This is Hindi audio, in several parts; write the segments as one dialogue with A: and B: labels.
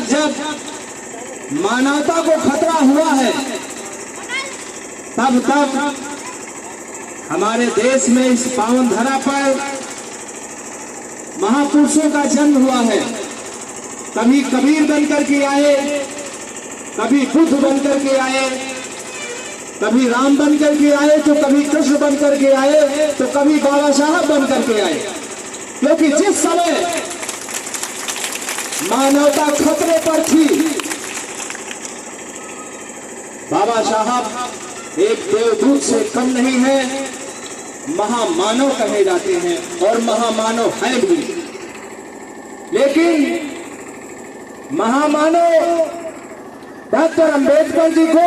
A: जब जब मानवता को खतरा हुआ है तब तब हमारे देश में इस पावन धरा पर महापुरुषों का जन्म हुआ है। कभी कबीर बनकर के आए, कभी बुद्ध बनकर के आए, कभी राम बनकर के आए, तो कभी कृष्ण बनकर के आए, तो कभी बाबा साहब बनकर के आए। क्योंकि जिस समय मानवता खतरे पर थी, बाबा साहब एक देवदूत से कम नहीं है, महामानव कहे जाते हैं और महामानव है भी। लेकिन महामानव डॉक्टर अंबेडकर जी को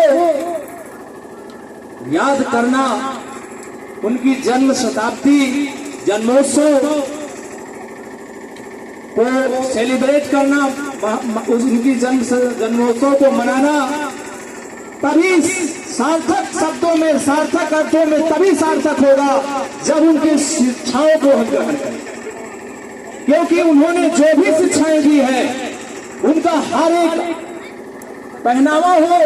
A: याद करना, उनकी जन्म शताब्दी जन्मोत्सव को सेलिब्रेट करना, उनकी जन्मोत्सव को मनाना तभी सार्थक शब्दों में, सार्थक अर्थों में तभी सार्थक होगा जब उनकी शिक्षाओं को हम ग्रहण करें। क्योंकि उन्होंने जो भी शिक्षाएं दी है, उनका हर एक पहनावा हो,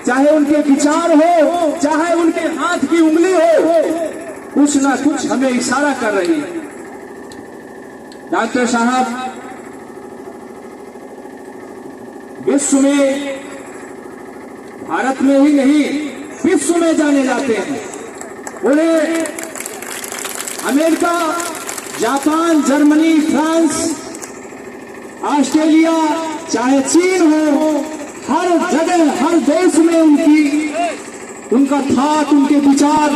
A: चाहे उनके विचार हो, चाहे उनके हाथ की उंगली हो, कुछ ना कुछ हमें इशारा कर रही है। डॉक्टर साहब विश्व में, भारत में ही नहीं विश्व में जाने जाते हैं। उन्हें America, Japan, Germany, France, Australia, चाहे चीन हो, हर जगह, हर देश में उनका थाट, उनके विचार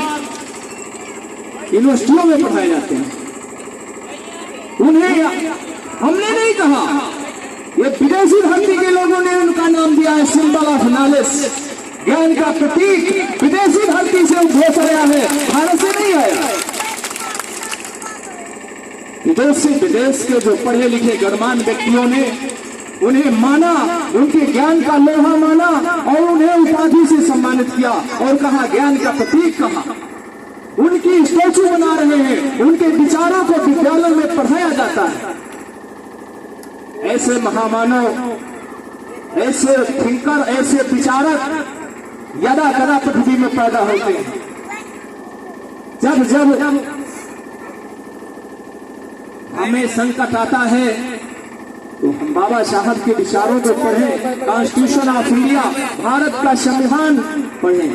A: यूनिवर्सिटियों में पढ़ाए जाते हैं। उन्हें हमने नहीं कहा, ये विदेशी धरती के लोगों ने उनका नाम दिया है सिंबल ऑफ नॉलेज, ज्ञान का प्रतीक। विदेशी धरती से उद्भव आया है, भारत से नहीं आया। विदेश के जो पढ़े लिखे गणमान्य व्यक्तियों ने उन्हें माना, उनके ज्ञान का लोहा माना और उन्हें उपाधि से सम्मानित किया और कहा ज्ञान का प्रतीक कहा। उनकी स्टैचू बना रहे हैं, उनके विचारों को विद्यालय में पढ़ाया जाता है। ऐसे महामानव, ऐसे थिंकर, ऐसे विचारक यदा कदा पृथ्वी में पैदा होते हैं। जब जब हमें संकट आता है तो हम बाबा साहब के विचारों को पढ़ें, कॉन्स्टिट्यूशन ऑफ इंडिया, भारत का संविधान पढ़ें।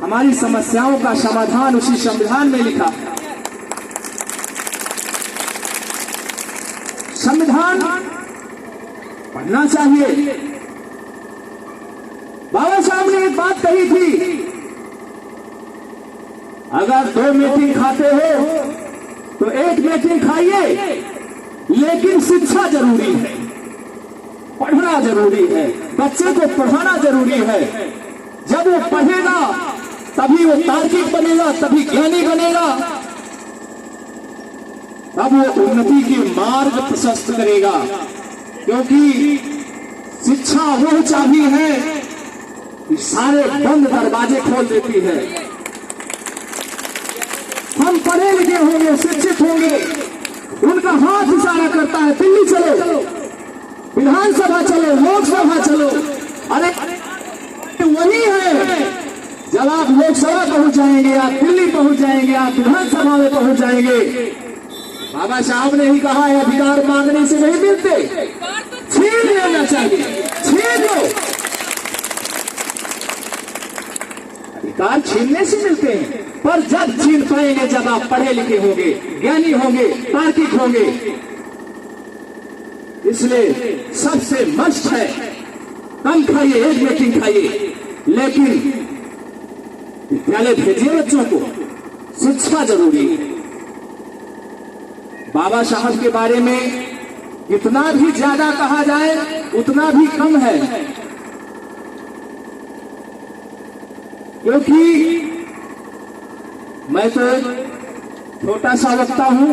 A: हमारी समस्याओं का समाधान उसी संविधान में लिखा है। संविधान पढ़ना चाहिए। बाबा साहब ने एक बात कही थी, अगर 2 मीटिंग खाते हो तो 1 मीटिंग खाइए, लेकिन शिक्षा जरूरी है, पढ़ना जरूरी है, बच्चे को पढ़ाना जरूरी है। जब वो पढ़ेगा तभी वो तार्किक बनेगा, तभी ज्ञानी बनेगा, तब वो उन्नति के मार्ग प्रशस्त करेगा। क्योंकि शिक्षा वो चाबी है कि सारे बंद दरवाजे खोल देती है। हम पढ़े लिखे होंगे, शिक्षित होंगे, उनका हाथ इशारा करता है, दिल्ली चलो, विधानसभा चलो, लोकसभा चलो। अरे वही है, जब आप लोकसभा पहुंच जाएंगे, आप दिल्ली पहुंच जाएंगे, आप विधानसभा में पहुंच जाएंगे। बाबा साहब ने ही कहा है, अधिकार मांगने से नहीं मिलते, छीन लेना चाहिए, छीन लो। अधिकार छीनने से मिलते हैं, पर जब छीन पाएंगे जब आप पढ़े लिखे होंगे, ज्ञानी होंगे, तार्किक होंगे। इसलिए सबसे मस्त है, कम खाइए, 1 मीटिंग खाइए, लेकिन विद्यालय भेजिए बच्चों को, शिक्षा जरूरी है। बाबा साहब के बारे में जितना भी ज्यादा कहा जाए उतना भी कम है। क्योंकि मैं तो छोटा सा वक्ता हूं,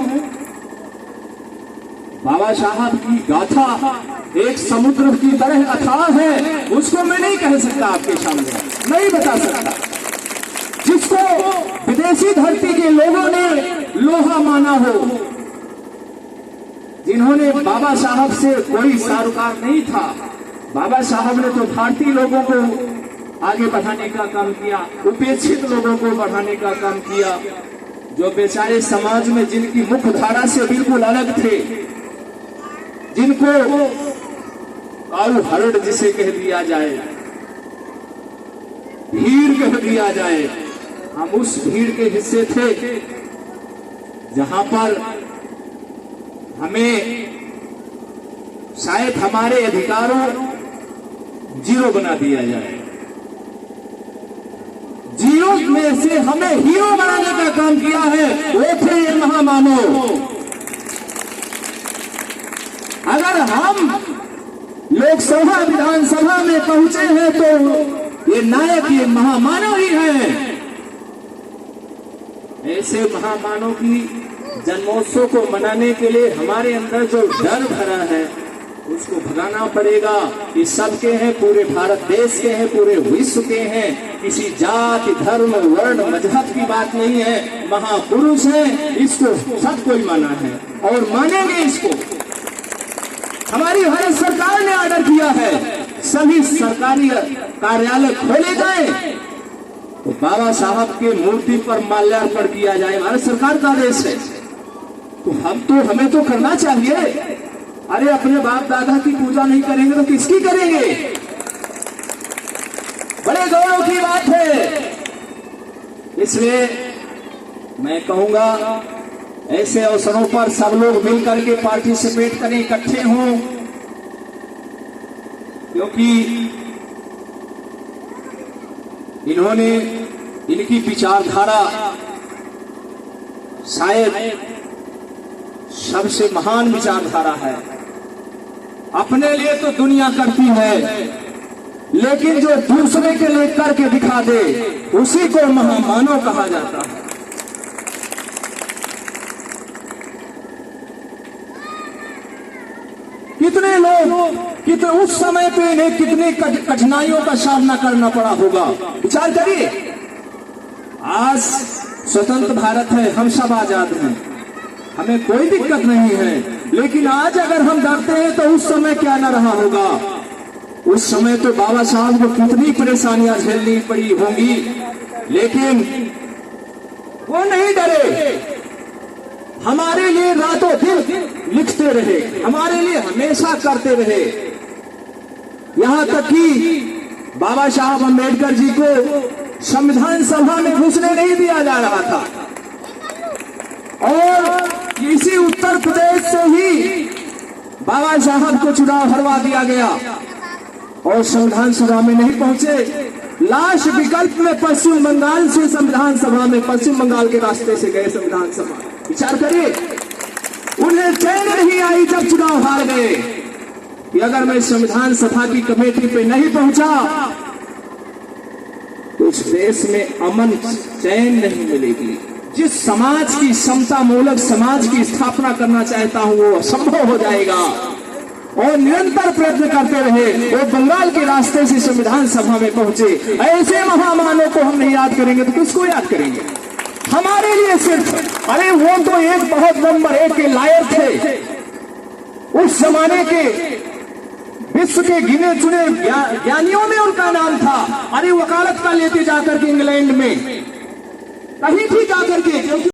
A: बाबा साहब की गाथा एक समुद्र की तरह अथाह है, उसको मैं नहीं कह सकता, आपके सामने नहीं बता सकता। जिसको विदेशी धरती के लोगों ने लोहा माना हो, इन्होंने बाबा साहब से कोई सारोकार नहीं था। बाबा साहब ने तो भारतीय लोगों को आगे बढ़ाने का काम किया, उपेक्षित लोगों को बढ़ाने का काम किया, जो बेचारे समाज में जिनकी मुख्य धारा से बिल्कुल अलग थे, जिनको काऊ हरड़ जिसे कह दिया जाए, भीड़ कह दिया जाए, हम उस भीड़ के हिस्से थे जहां पर हमें शायद हमारे अधिकारों जीरो बना दिया जाए। जीरो में से हमें हीरो बनाने का काम किया है वो थे ये महामानव। अगर हम लोकसभा विधानसभा में पहुंचे हैं तो ये नायक, ये महामानव ही है। ऐसे महामानव की जन्मोत्सव को मनाने के लिए हमारे अंदर जो डर भरा है उसको भगाना पड़ेगा। ये सबके हैं, पूरे भारत देश के हैं, पूरे विश्व के हैं। किसी जाति, धर्म, वर्ण, मजहब की बात नहीं है। महापुरुष है, इसको सब कोई माना है और मानेंगे इसको। हमारी भारत सरकार ने ऑर्डर किया है सभी सरकारी कार्यालय खोले जाए तो बाबा साहब के मूर्ति पर माल्यार्पण किया जाए। भारत सरकार का आदेश है तो हमें तो करना चाहिए। अरे अपने बाप दादा की पूजा नहीं करेंगे तो किसकी करेंगे? बड़े गौरव की बात है। इसलिए मैं कहूंगा ऐसे अवसरों पर सब लोग मिलकर के पार्टिसिपेट करें, इकट्ठे हों, क्योंकि इन्होंने, इनकी विचारधारा शायद सबसे महान विचारधारा है। अपने लिए तो दुनिया करती है, लेकिन जो दूसरे के लिए करके दिखा दे उसी को महामानव कहा जाता है। कितने लोग, कितने उस समय पे इन्हें कितनी कठिनाइयों का सामना करना पड़ा होगा, विचार करिए। आज स्वतंत्र भारत है, हम सब आजाद हैं, हमें कोई दिक्कत नहीं है, लेकिन आज अगर हम डरते हैं तो उस समय क्या न रहा होगा। उस समय तो बाबा साहब को कितनी परेशानियां झेलनी पड़ी होंगी, लेकिन वो नहीं डरे। हमारे लिए रातों दिन लिखते रहे, हमारे लिए हमेशा करते रहे। यहां तक कि बाबा साहब अम्बेडकर जी को संविधान सभा में घुसने नहीं दिया जा रहा था और इसी उत्तर प्रदेश से ही बाबा साहब को चुनाव हरवा दिया गया और संविधान सभा में नहीं पहुंचे। लास्ट विकल्प में पश्चिम बंगाल से संविधान सभा में, पश्चिम बंगाल के रास्ते से गए संविधान सभा। विचार करिए, उन्हें चैन नहीं आई जब चुनाव हार गए कि अगर मैं संविधान सभा की कमेटी पे नहीं पहुंचा तो इस देश में अमन चैन नहीं मिलेगी। जिस समाज की समता मूलक समाज की स्थापना करना चाहता हूं वो असंभव हो जाएगा। और निरंतर प्रयत्न करते रहे, वो बंगाल के रास्ते से संविधान सभा में पहुंचे। ऐसे महामानव को हम नहीं याद करेंगे तो किसको याद करेंगे? हमारे लिए सिर्फ, अरे वो तो एक बहुत नंबर 1 के लायक थे, उस जमाने के विश्व के गिने चुने ज्ञानियों में उनका नाम था। अरे वकालत का लेते जाकर के इंग्लैंड में कहीं भी जाकर के,